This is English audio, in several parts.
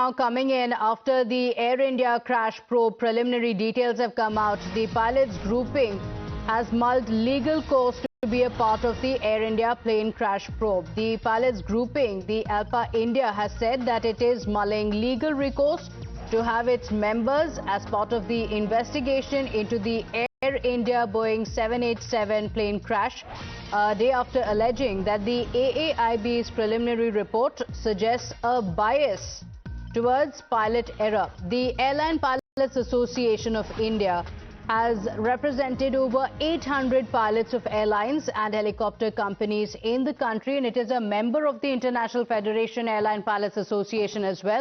now coming in after the Air India crash probe. Preliminary details have come out. The pilots grouping has mulled legal course to be a part of the Air India plane crash probe. The pilots grouping, the Alpha India, has said that it is mulling legal recourse to have its members as part of the investigation into the Air India Boeing 787 plane crash, a day after alleging that the AAIB's preliminary report suggests a bias towards pilot error. The Airline Pilots Association of India has represented over 800 pilots of airlines and helicopter companies in the country, and it is a member of the International Federation Airline Pilots Association as well,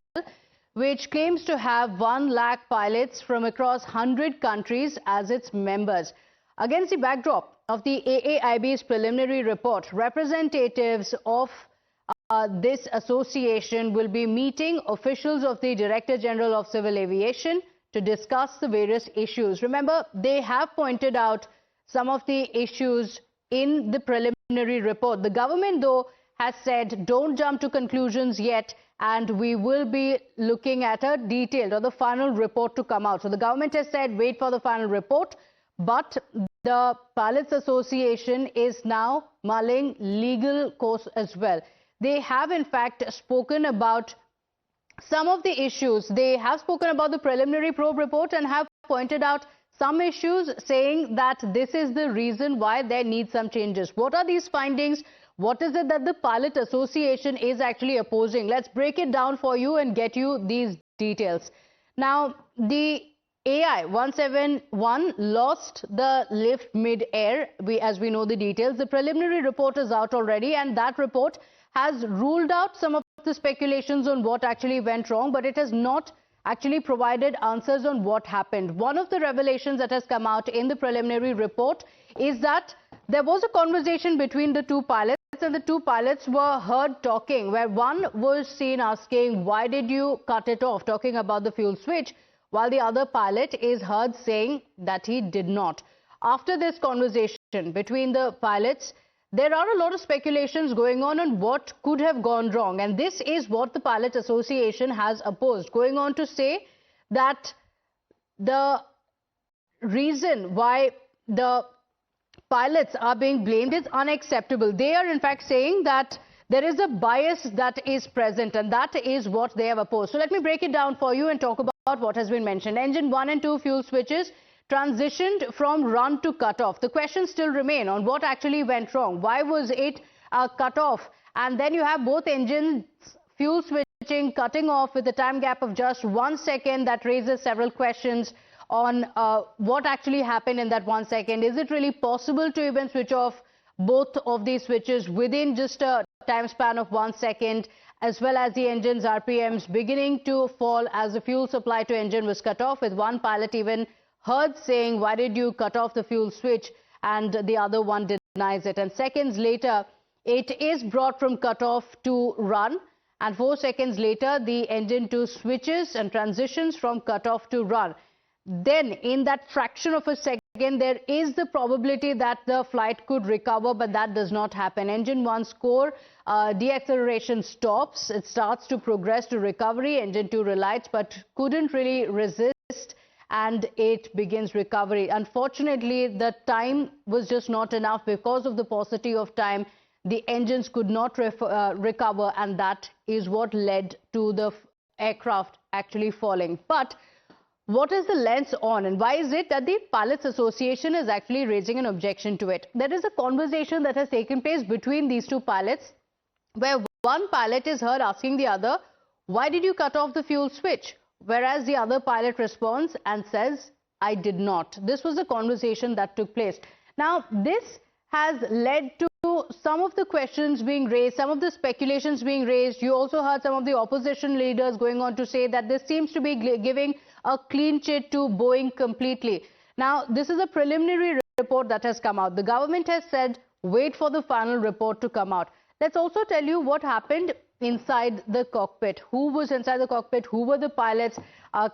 which claims to have 1 lakh pilots from across 100 countries as its members. Against the backdrop of the AAIB's preliminary report, representatives of this association will be meeting officials of the Director General of Civil Aviation to discuss the various issues. Remember, they have pointed out some of the issues in the preliminary report. The government, though, has said don't jump to conclusions yet, and we will be looking at a detailed or the final report to come out. So the government has said wait for the final report, but the Pilots Association is now mulling legal course as well. They have in fact spoken about some of the issues. They have spoken about the preliminary probe report and have pointed out some issues, saying that this is the reason why there needs some changes. What are these findings? What is it that the Pilot Association is actually opposing? Let's break it down for you and get you these details. Now, the AI-171 lost the lift mid-air, as we know the details. The preliminary report is out already, and that report has ruled out some of the speculations on what actually went wrong, but it has not actually provided answers on what happened. One of the revelations that has come out in the preliminary report is that there was a conversation between the two pilots, and the two pilots were heard talking, where one was seen asking, why did you cut it off, talking about the fuel switch, while the other pilot is heard saying that he did not. After this conversation between the pilots, there are a lot of speculations going on what could have gone wrong, and this is what the Pilot Association has opposed, going on to say that the reason why the pilots are being blamed is unacceptable. They are in fact saying that there is a bias that is present, and that is what they have opposed. So let me break it down for you and talk about what has been mentioned. Engine 1 and 2 fuel switches transitioned from run to cut off. The questions still remain on what actually went wrong. Why was it cut off? And then you have both engines fuel switching cutting off with a time gap of just 1 second. That raises several questions on what actually happened in that 1 second. Is it really possible to even switch off both of these switches within just a time span of 1 second, as well as the engine's RPMs beginning to fall as the fuel supply to engine was cut off, with one pilot even heard saying, why did you cut off the fuel switch? And the other one denies it. And seconds later, it is brought from cut off to run. And 4 seconds later, the engine 2 switches and transitions from cut off to run. Then in that fraction of a second, there is the probability that the flight could recover, but that does not happen. Engine 1's core deacceleration stops. It starts to progress to recovery. Engine 2 relights, but couldn't really resist, and it begins recovery. Unfortunately, the time was just not enough. Because of the paucity of time, the engines could not recover, and that is what led to the aircraft actually falling. But what is the lens on, and why is it that the Pilots Association is actually raising an objection to it? There is a conversation that has taken place between these two pilots, where one pilot is heard asking the other, why did you cut off the fuel switch? Whereas the other pilot responds and says, I did not. This was a conversation that took place. Now, this has led to some of the questions being raised, some of the speculations being raised. You also heard some of the opposition leaders going on to say that this seems to be giving a clean chit to Boeing completely. Now, this is a preliminary report that has come out. The government has said, wait for the final report to come out. Let's also tell you what happened inside the cockpit. Who was inside the cockpit? Who were the pilots?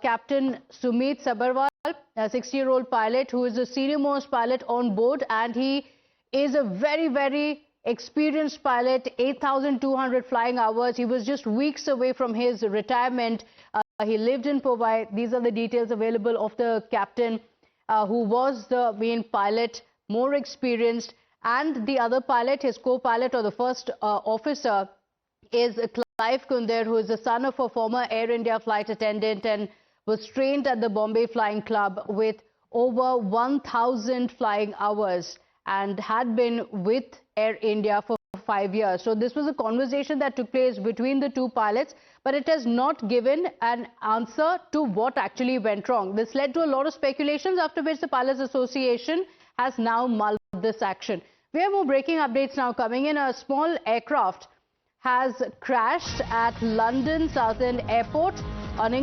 Captain Sumit Sabharwal, a 60-year-old pilot who is the senior most pilot on board, and he is a very, very experienced pilot, 8,200 flying hours. He was just weeks away from his retirement. He lived in Powai. These are the details available of the captain who was the main pilot, more experienced. And the other pilot, his co-pilot or the first officer, is Clive Kunder, who is the son of a former Air India flight attendant and was trained at the Bombay Flying Club with over 1,000 flying hours and had been with Air India for 5 years. So this was a conversation that took place between the two pilots, but it has not given an answer to what actually went wrong. This led to a lot of speculations, after which the Pilots Association has now mulled this action. We have more breaking updates now coming in. A small aircraft has crashed at London Southend Airport. An